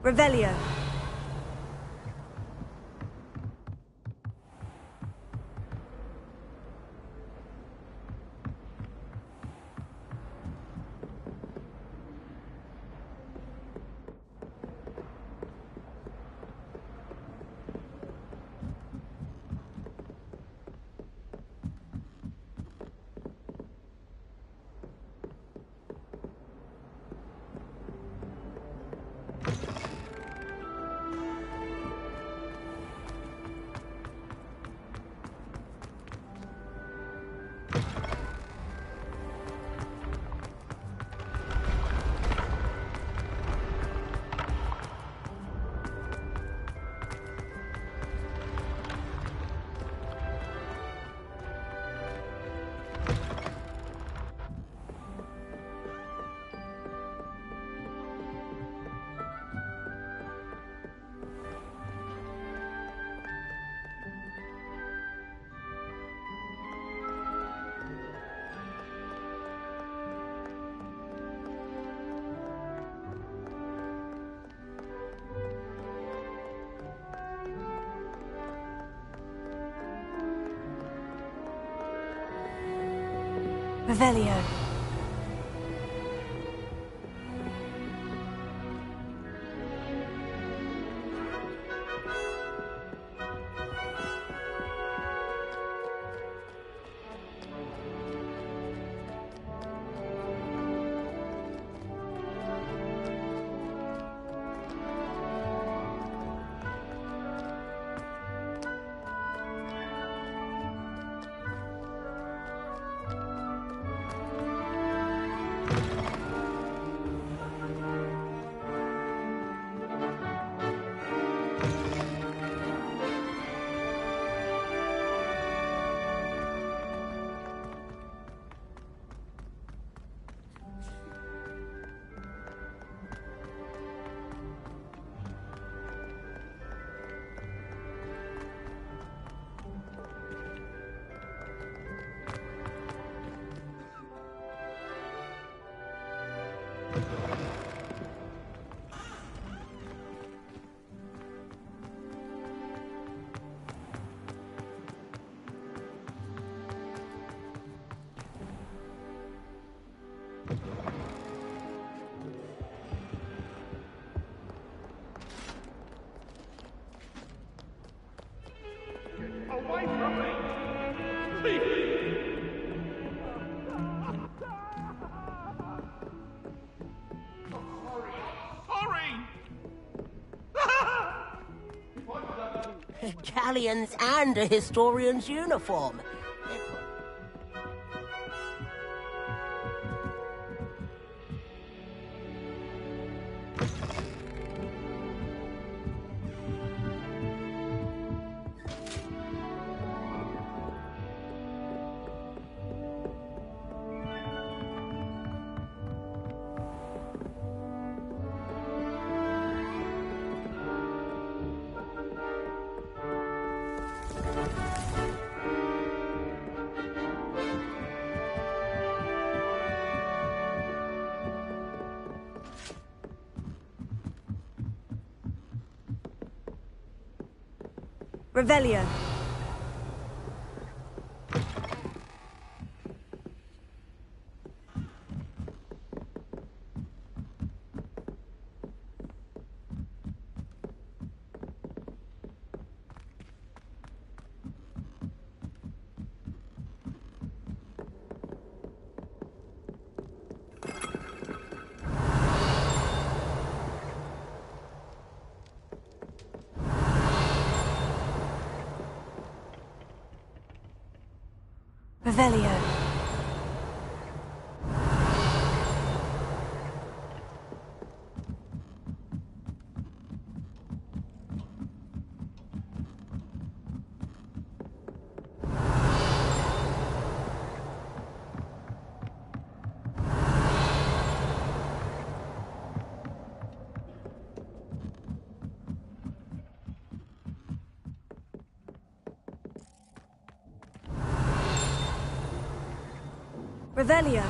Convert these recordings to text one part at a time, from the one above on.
Revelio. Revelio. Away from me! Please! Galleons and a historian's uniform. Revelio. Revelio. Revelio.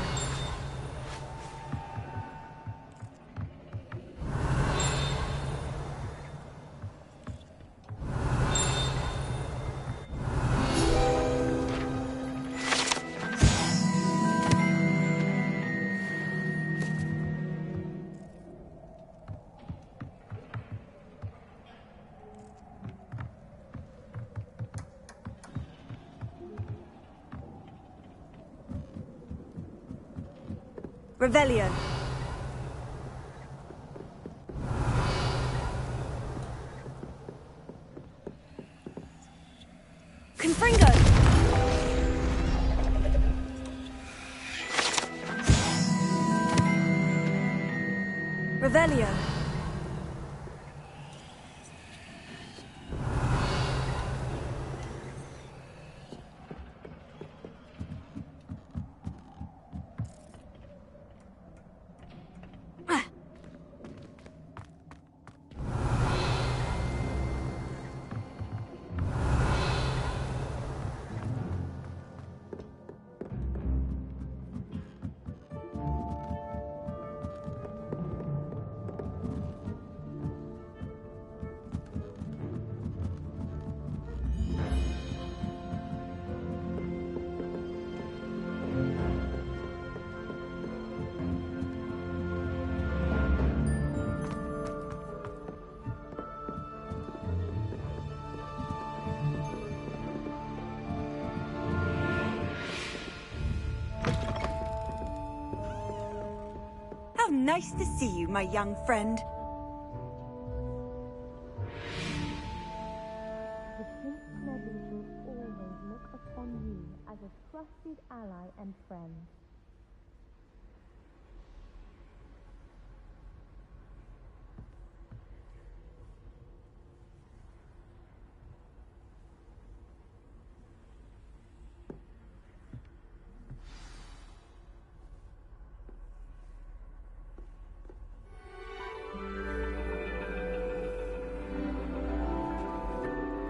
Revelio. Confringo. Revelio. How nice to see you, my young friend. The Prince Nebby will always look upon you as a trusted ally and friend.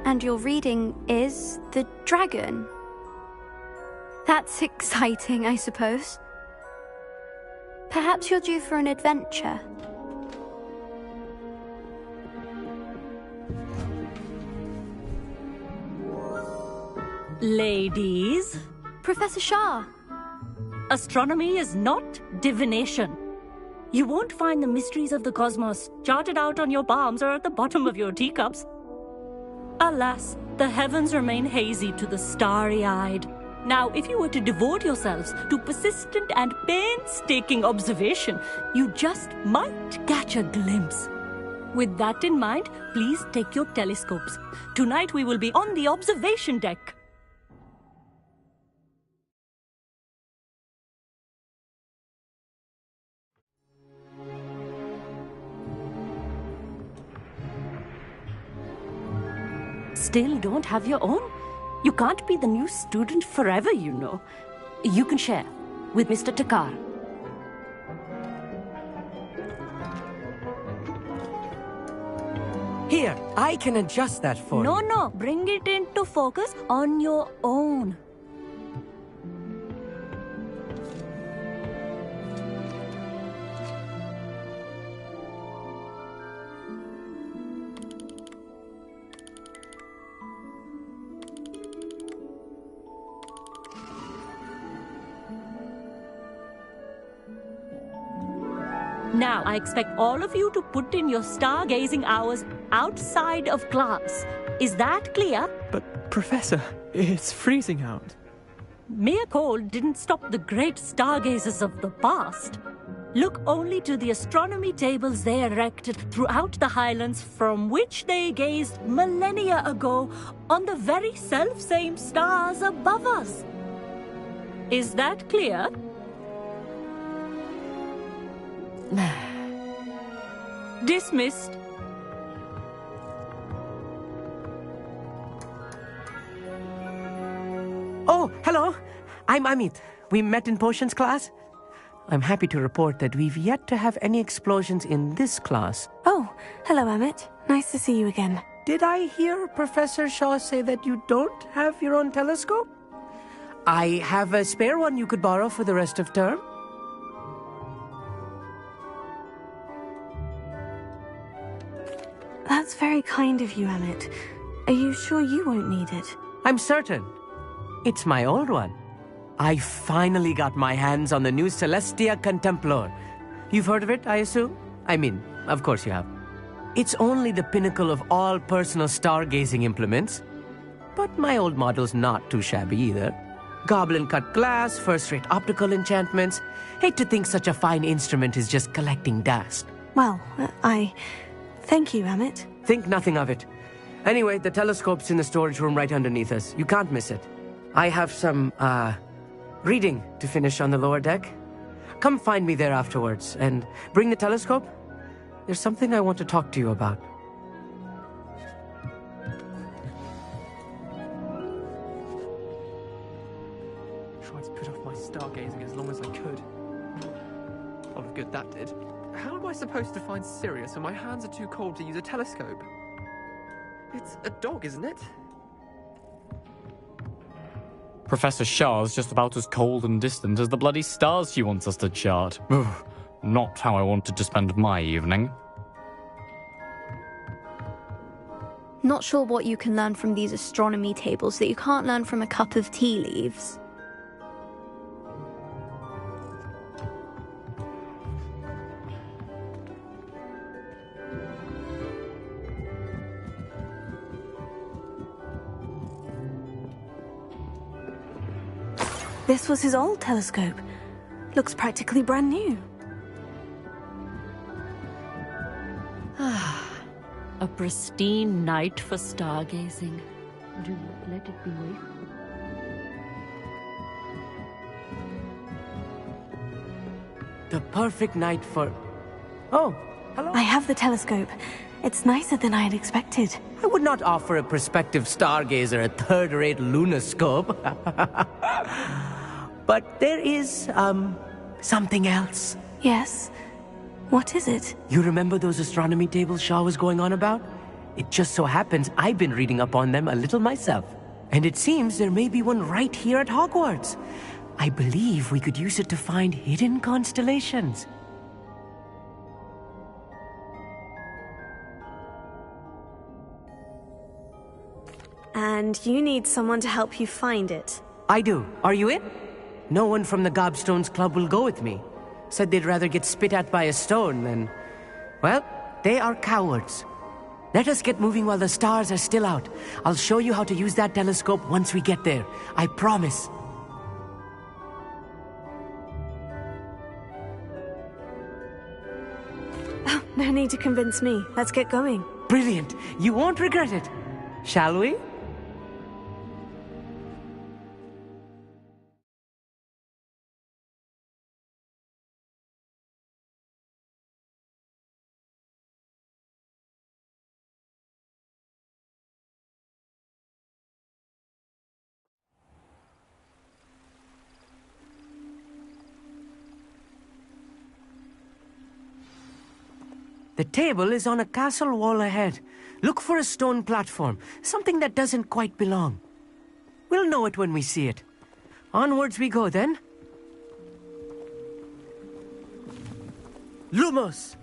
And your reading is The Dragon. That's exciting, I suppose. Perhaps you're due for an adventure. Ladies, Professor Shah. astronomy is not divination. You won't find the mysteries of the cosmos charted out on your palms or at the bottom of your teacups. Alas, the heavens remain hazy to the starry-eyed. Now, if you were to devote yourselves to persistent and painstaking observation, you just might catch a glimpse. With that in mind, please take your telescopes. Tonight we will be on the observation deck. Still don't have your own? You can't be the new student forever, you know. You can share with Mr. Takar. Here, I can adjust that for you. No, bring it into focus on your own. Now, I expect all of you to put in your stargazing hours outside of class. Is that clear? But, Professor, it's freezing out. Mere cold didn't stop the great stargazers of the past. Look only to the astronomy tables they erected throughout the highlands from which they gazed millennia ago on the very self-same stars above us. Is that clear? Dismissed. Oh, hello. I'm Amit. We met in potions class. I'm happy to report that we've yet to have any explosions in this class. Oh, hello, Amit. Nice to see you again. Did I hear Professor Shaw say that you don't have your own telescope? I have a spare one you could borrow for the rest of term. That's very kind of you, Amit. Are you sure you won't need it? I'm certain. It's my old one. I finally got my hands on the new Celestia Contemplor. You've heard of it, I assume? I mean, of course you have. It's only the pinnacle of all personal stargazing implements. But my old model's not too shabby either. Goblin-cut glass, first-rate optical enchantments. Hate to think such a fine instrument is just collecting dust. Well, thank you, Amit. Think nothing of it. Anyway, the telescope's in the storage room right underneath us. You can't miss it. I have some, reading to finish on the lower deck. Come find me there afterwards, and bring the telescope. There's something I want to talk to you about. Tried to put off my stargazing as long as I could. A lot of good that did. How am I supposed to find Sirius when my hands are too cold to use a telescope? It's a dog, isn't it? Professor Shah's just about as cold and distant as the bloody stars she wants us to chart. Ugh, not how I wanted to spend my evening. Not sure what you can learn from these astronomy tables that you can't learn from a cup of tea leaves. This was his old telescope. Looks practically brand new. A pristine night for stargazing. Do not let it be wasted. The perfect night for... Oh, hello. I have the telescope. It's nicer than I had expected. I would not offer a prospective stargazer a third-rate lunoscope. But there is, something else. Yes? What is it? You remember those astronomy tables Shaw was going on about? It just so happens I've been reading up on them a little myself. And it seems there may be one right here at Hogwarts. I believe we could use it to find hidden constellations. And you need someone to help you find it. I do. Are you in? No one from the Gobstones Club will go with me. Said they'd rather get spit at by a stone than... Well, they are cowards. Let us get moving while the stars are still out. I'll show you how to use that telescope once we get there. I promise. Oh, no need to convince me. Let's get going. Brilliant. You won't regret it. Shall we? The table is on a castle wall ahead. Look for a stone platform, something that doesn't quite belong. We'll know it when we see it. Onwards we go, then. Lumos!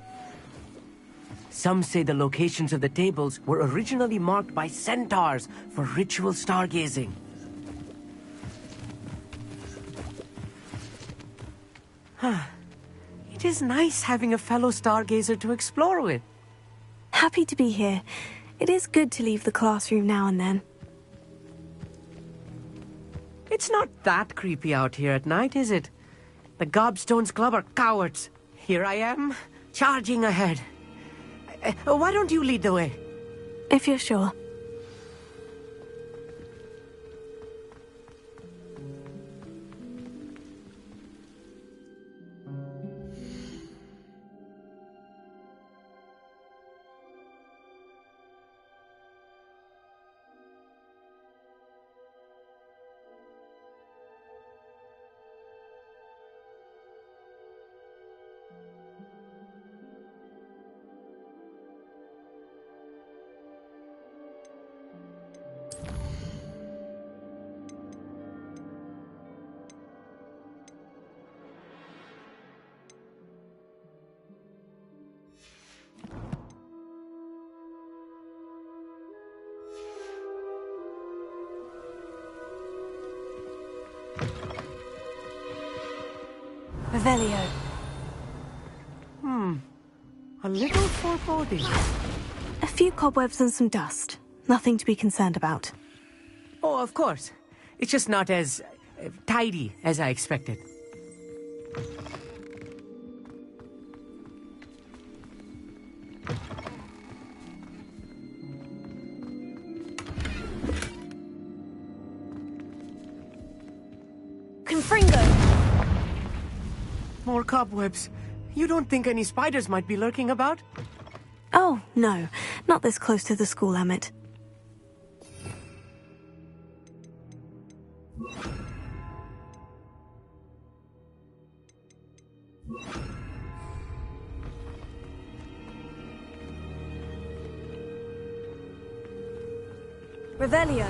Some say the locations of the tables were originally marked by centaurs for ritual stargazing. It is nice having a fellow stargazer to explore with. Happy to be here. It is good to leave the classroom now and then. It's not that creepy out here at night, is it? The Gobstones Club are cowards. Here I am, charging ahead. Why don't you lead the way? If you're sure. Revelio. A little foreboding. A few cobwebs and some dust. Nothing to be concerned about. Oh, of course. It's just not as tidy as I expected. Confringo! More cobwebs. You don't think any spiders might be lurking about? Oh, no. Not this close to the school, Emmett. Revelio.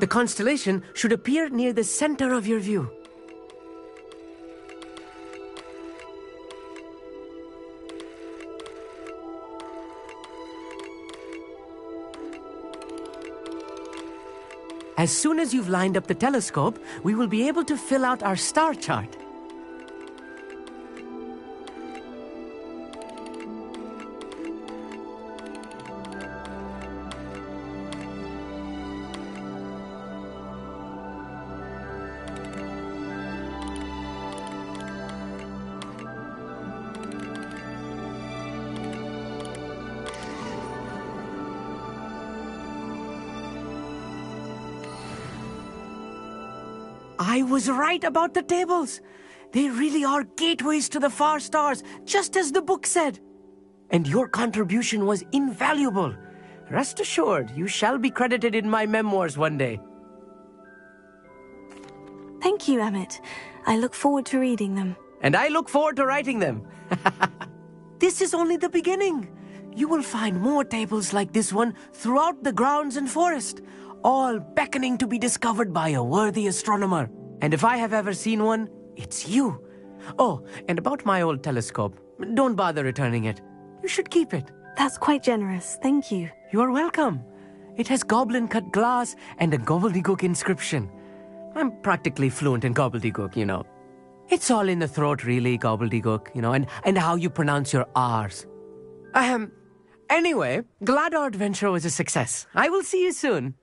The constellation should appear near the center of your view. As soon as you've lined up the telescope, we will be able to fill out our star chart. I was right about the tables. They really are gateways to the far stars, just as the book said. And your contribution was invaluable. Rest assured, you shall be credited in my memoirs one day. Thank you, Emmett. I look forward to reading them. And I look forward to writing them. This is only the beginning. You will find more tables like this one throughout the grounds and forest, all beckoning to be discovered by a worthy astronomer. And if I have ever seen one, it's you. Oh, and about my old telescope, don't bother returning it. You should keep it. That's quite generous. Thank you. You are welcome. It has goblin-cut glass and a gobbledygook inscription. I'm practically fluent in gobbledygook, you know. It's all in the throat, really, gobbledygook, you know, and how you pronounce your R's. Anyway, glad our adventure was a success. I will see you soon.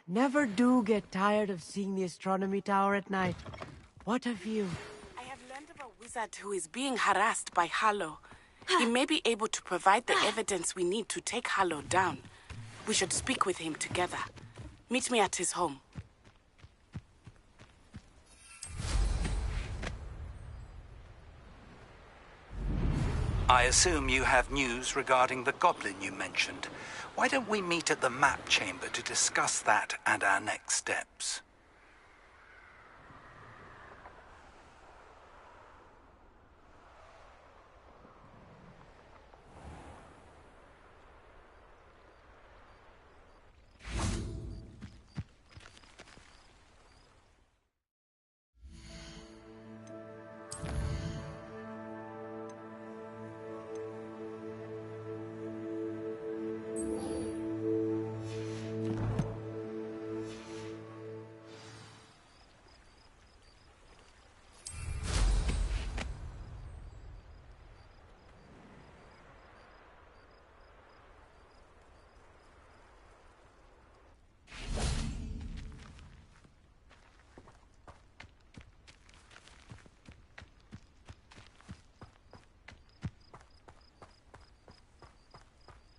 Never do get tired of seeing the astronomy tower at night. What a view. I have learned of a wizard who is being harassed by Harlow. He may be able to provide the evidence we need to take Harlow down. We should speak with him together. Meet me at his home. I assume you have news regarding the goblin you mentioned. Why don't we meet at the map chamber to discuss that and our next steps?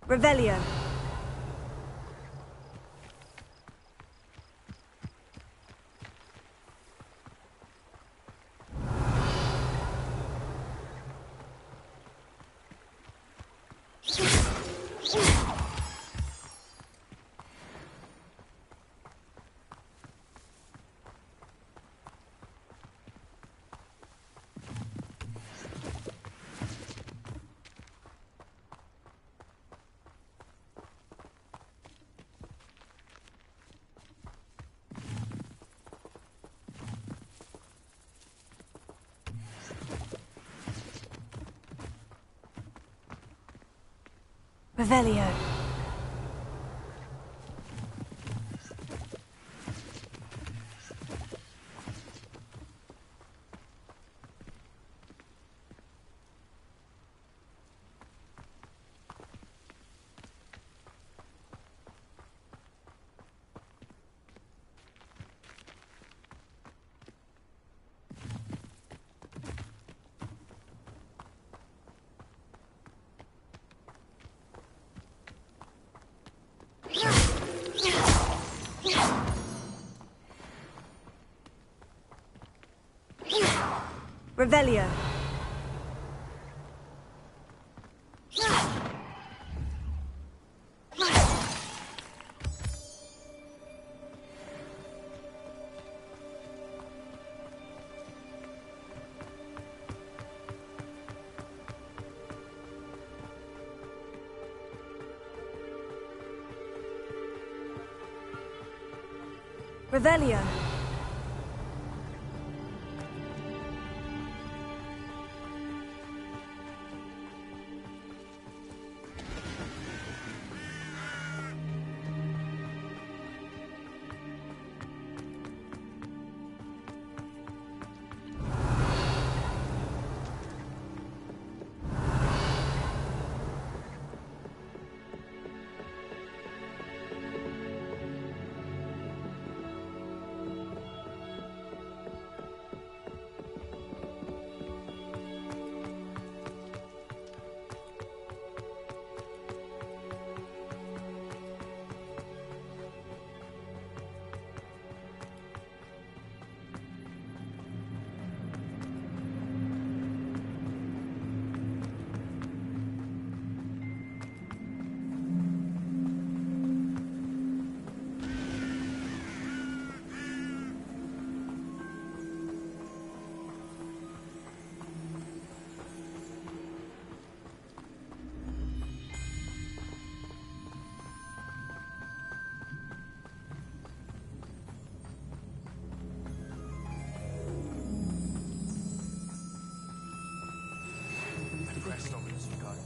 Revelio. Revelio. Revelio. Revelio.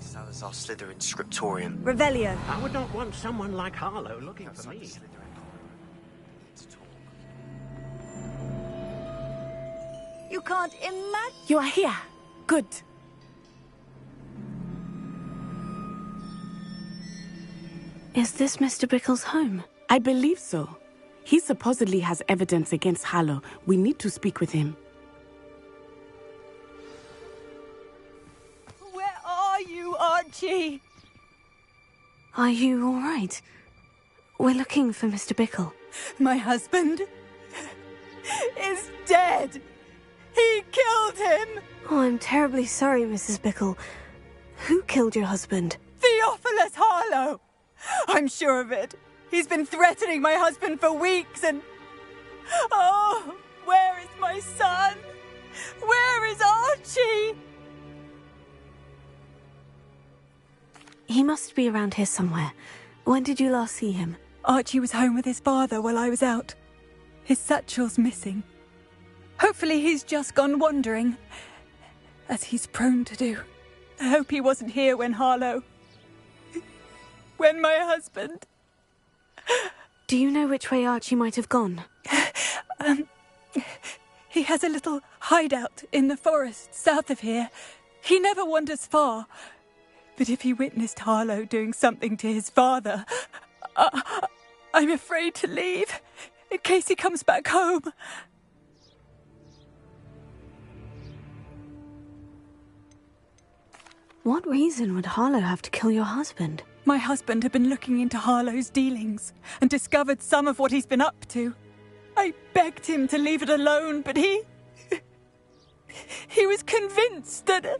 Salazar Slytherin scriptorium. Revelio. I would not want someone like Harlow looking for me. You can't imagine. You are here. Good. Is this Mr. Bickle's home? I believe so. He supposedly has evidence against Harlow. We need to speak with him. Where are you, Archie? Are you all right? We're looking for Mr. Bickle. My husband is dead. He killed him. Oh, I'm terribly sorry, Mrs. Bickle. Who killed your husband? Theophilus Harlow. I'm sure of it. He's been threatening my husband for weeks and... Oh, where is my son? Where is Archie? He must be around here somewhere. When did you last see him? Archie was home with his father while I was out. His satchel's missing. Hopefully he's just gone wandering, as he's prone to do. I hope he wasn't here when Harlow... when my husband... Do you know which way Archie might have gone? He has a little hideout in the forest south of here. He never wanders far. But if he witnessed Harlow doing something to his father, I'm afraid to leave, in case he comes back home. What reason would Harlow have to kill your husband? My husband had been looking into Harlow's dealings and discovered some of what he's been up to. I begged him to leave it alone, but he was convinced that...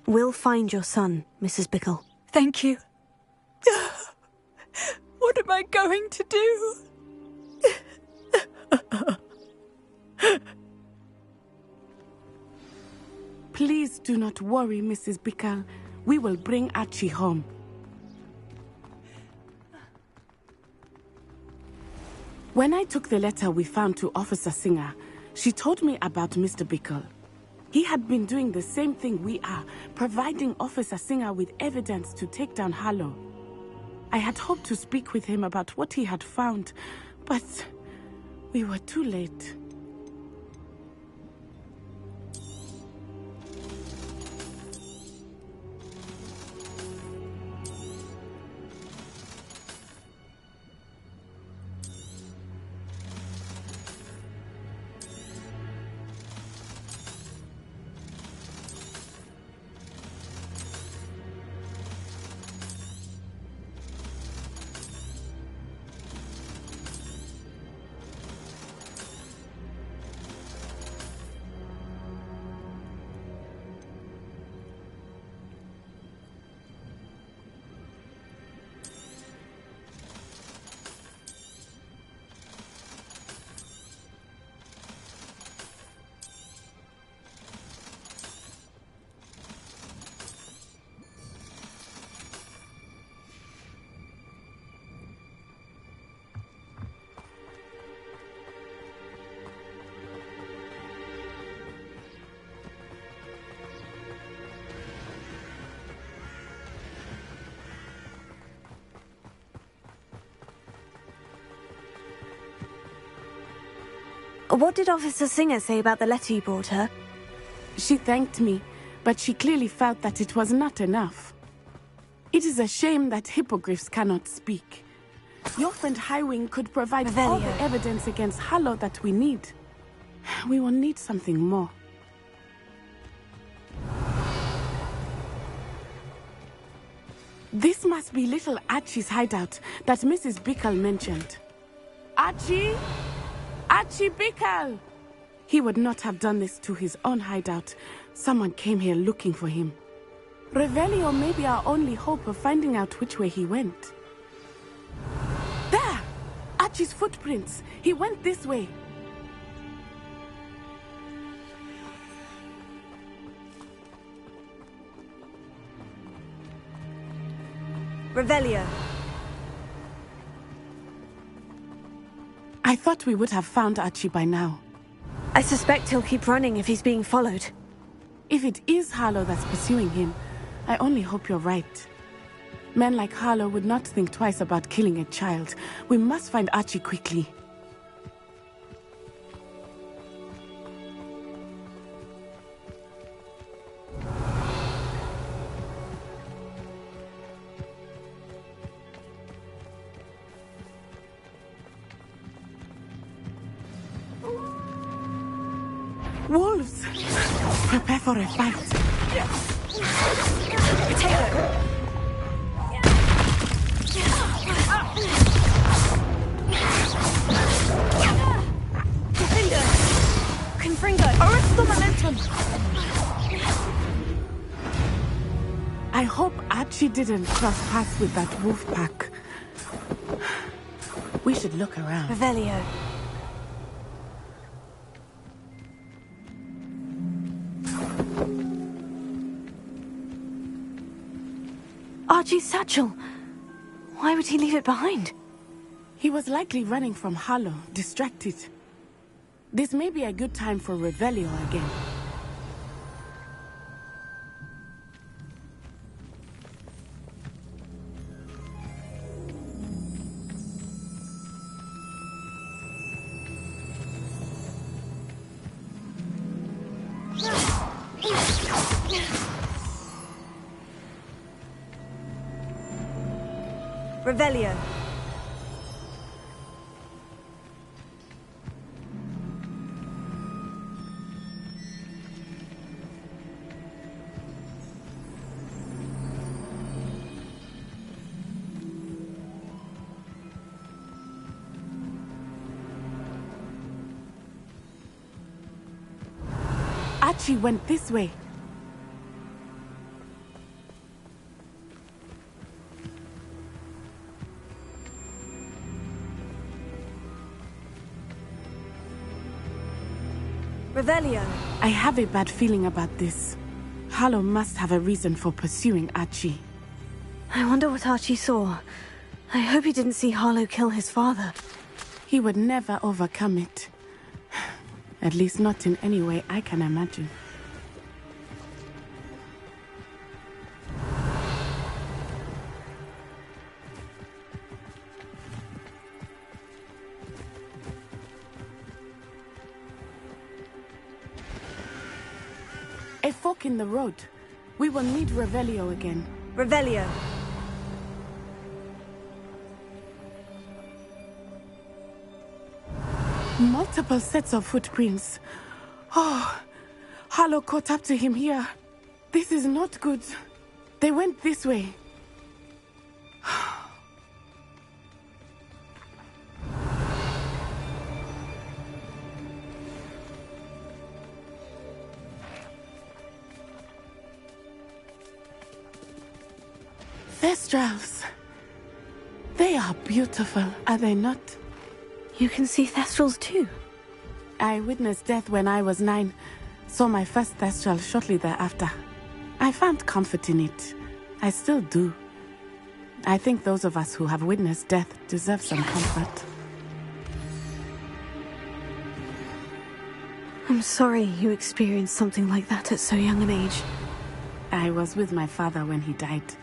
We'll find your son, Mrs. Bickle. Thank you. What am I going to do? Please do not worry, Mrs. Bickle. We will bring Archie home. When When I took the letter we found to Officer Singer, she told me about Mr. Bickle. He had been doing the same thing we are, providing Officer Singer with evidence to take down Harlow. I had hoped to speak with him about what he had found, but we were too late. What did Officer Singer say about the letter you brought her? She thanked me, but she clearly felt that it was not enough. It is a shame that hippogriffs cannot speak. Your friend Highwing could provide all the evidence against Harlow that we need. We will need something more. This must be little Archie's hideout that Mrs. Bickle mentioned. Archie? Archie Bickle! He would not have done this to his own hideout. Someone came here looking for him. Revelio may be our only hope of finding out which way he went. There! Archie's footprints. He went this way. Revelio. I thought we would have found Archie by now. I suspect he'll keep running if he's being followed. If it is Harlow that's pursuing him, I only hope you're right. Men like Harlow would not think twice about killing a child. We must find Archie quickly. Wolves! Prepare for a fight. Potato! Confringo! Arrest the momentum! I hope Archie didn't cross paths with that wolf pack. We should look around. Revelio. Archie's satchel. Why would he leave it behind? He was likely running from Harlow, distracted. This may be a good time for Revelio again. Revelio. Archie went this way. Revelio. I have a bad feeling about this. Harlow must have a reason for pursuing Archie. I wonder what Archie saw. I hope he didn't see Harlow kill his father. He would never overcome it. At least not in any way I can imagine. A fork in the road. We will need Revelio again. Revelio. Multiple sets of footprints. Oh, Harlow caught up to him here. This is not good. They went this way. Thestrals. They are beautiful, are they not? You can see Thestrals too. I witnessed death when I was 9. Saw my first Thestral shortly thereafter. I found comfort in it. I still do. I think those of us who have witnessed death deserve some comfort. I'm sorry you experienced something like that at so young an age. I was with my father when he died.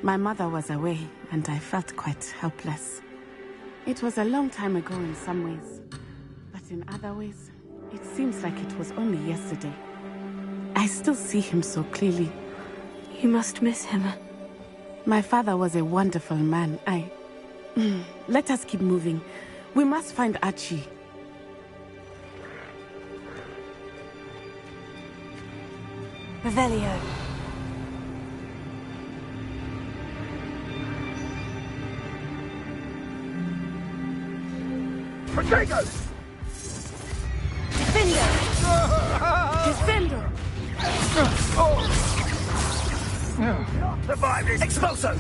My mother was away, and I felt quite helpless. It was a long time ago in some ways, but in other ways, it seems like it was only yesterday. I still see him so clearly. You must miss him. My father was a wonderful man. Let us keep moving. We must find Archie. Revelio. Protego! Defender! Defender! Not survive this! Expulso!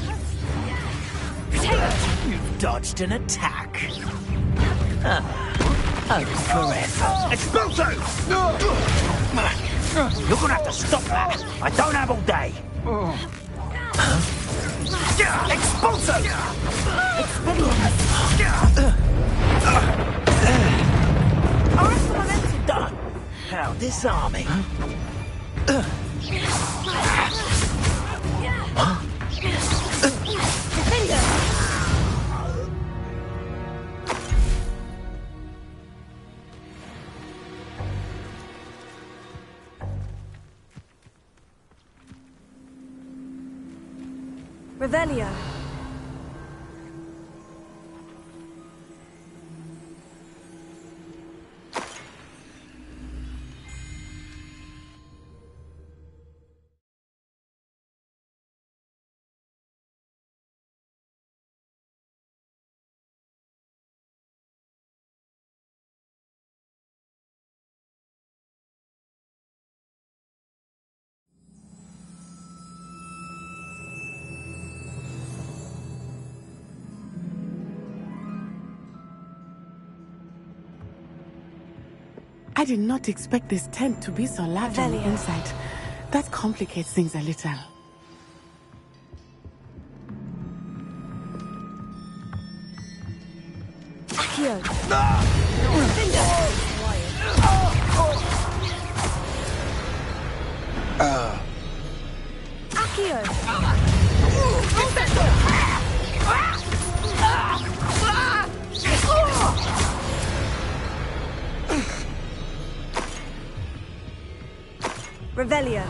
Protego! You've dodged an attack. Oh, forever. Expulso! You're gonna have to stop that. I don't have all day. Expulso! Done. Now disarming. Revelio. I did not expect this tent to be so large on the inside. That complicates things a little. Accio. Accio. Revelio.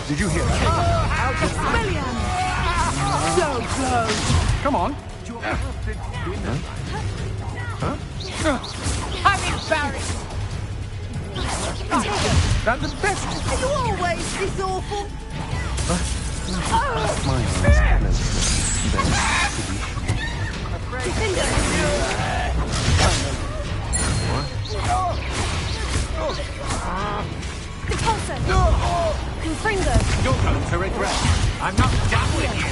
Did you hear that? So close! Come on. I'm embarrassed! I'm the best. Are you always this awful? Confringo! You're going to regret. I'm not done with you.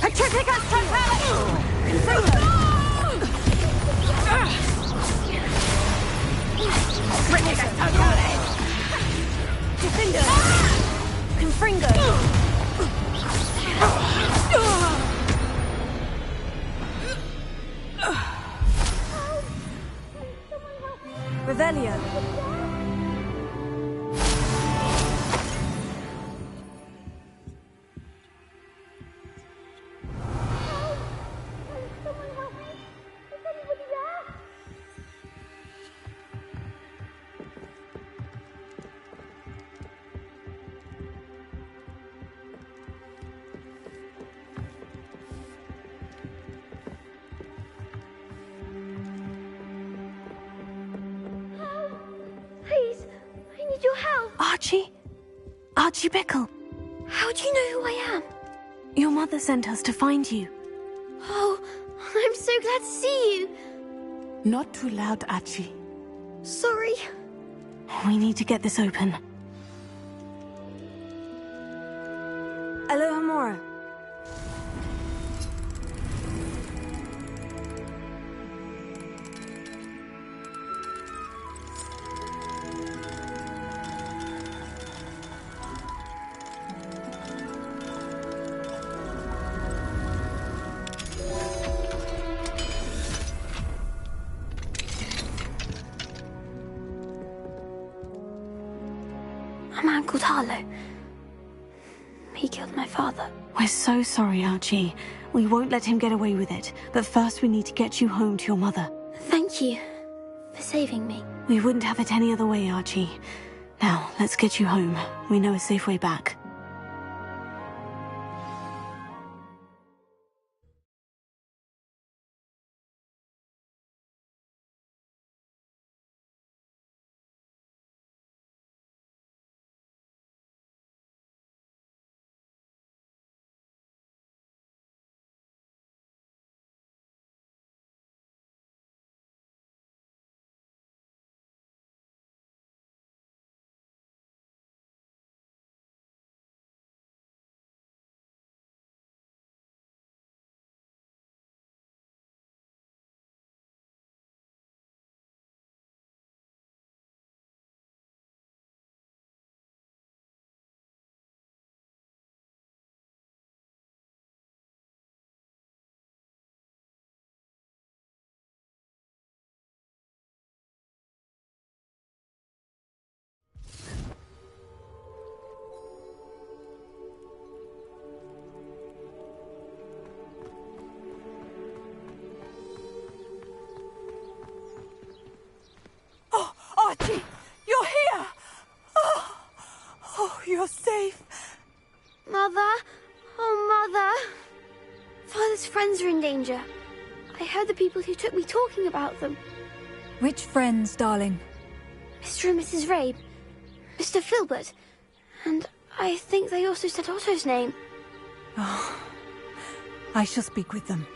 Petrificus totalis! Confringo! Petrificus totalis! Defender! Confringo! Revelio! Please, I need your help. Archie? Archie Bickle. How do you know who I am? Your mother sent us to find you. Oh, I'm so glad to see you. Not too loud, Archie. Sorry. We need to get this open. Alohomora. A man called Harlow. He killed my father. We're so sorry, Archie. We won't let him get away with it. But first we need to get you home to your mother. Thank you for saving me. We wouldn't have it any other way, Archie. Now, let's get you home. We know a safe way back. Archie, you're here! Oh, you're safe. Mother? Oh, Mother. Father's friends are in danger. I heard the people who took me talking about them. Which friends, darling? Mr. and Mrs. Rabe, Mr. Filbert, and I think they also said Otto's name. Oh, I shall speak with them.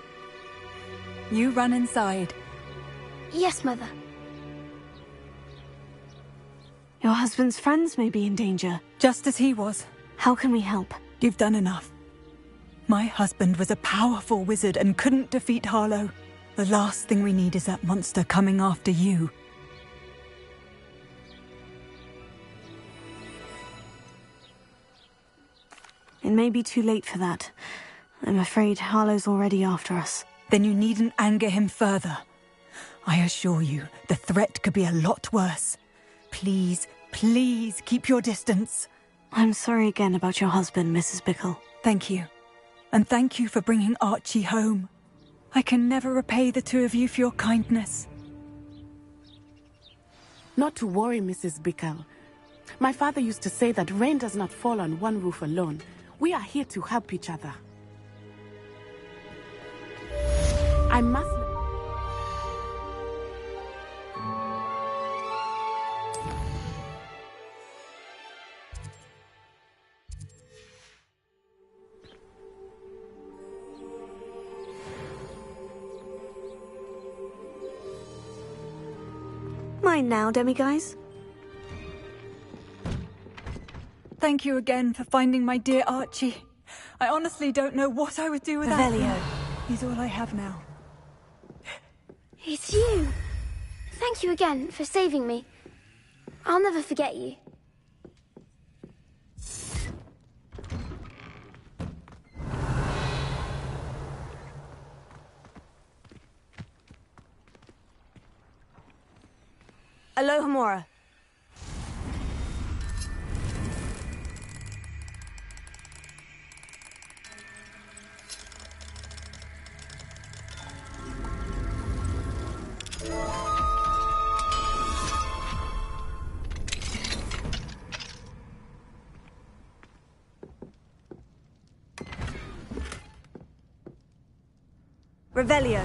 You run inside. Yes, Mother. Your husband's friends may be in danger. Just as he was. How can we help? You've done enough. My husband was a powerful wizard and couldn't defeat Harlow. The last thing we need is that monster coming after you. It may be too late for that. I'm afraid Harlow's already after us. Then you needn't anger him further. I assure you, the threat could be a lot worse. Please, please keep your distance. I'm sorry again about your husband, Mrs. Bickle. Thank you. And thank you for bringing Archie home. I can never repay the two of you for your kindness. Not to worry, Mrs. Bickle. My father used to say that rain does not fall on one roof alone. We are here to help each other. I must... Mine now, demiguise. Thank you again for finding my dear Archie. I honestly don't know what I would do without him. He's all I have now. It's you. Thank you again for saving me. I'll never forget you. Alohomora. Revelio.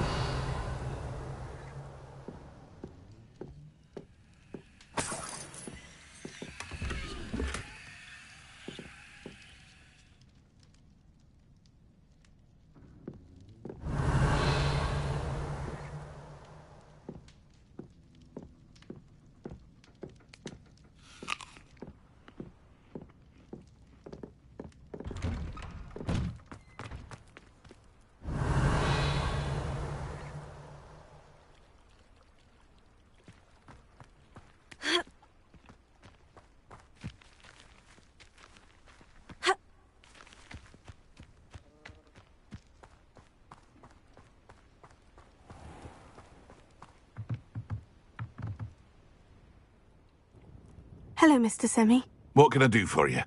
Hello, Mr. Semi. What can I do for you?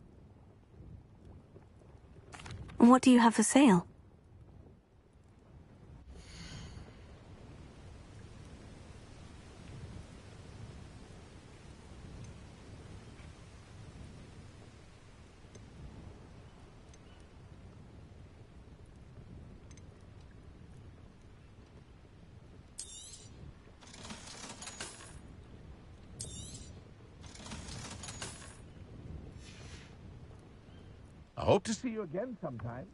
And what do you have for sale? I hope to see you again sometime.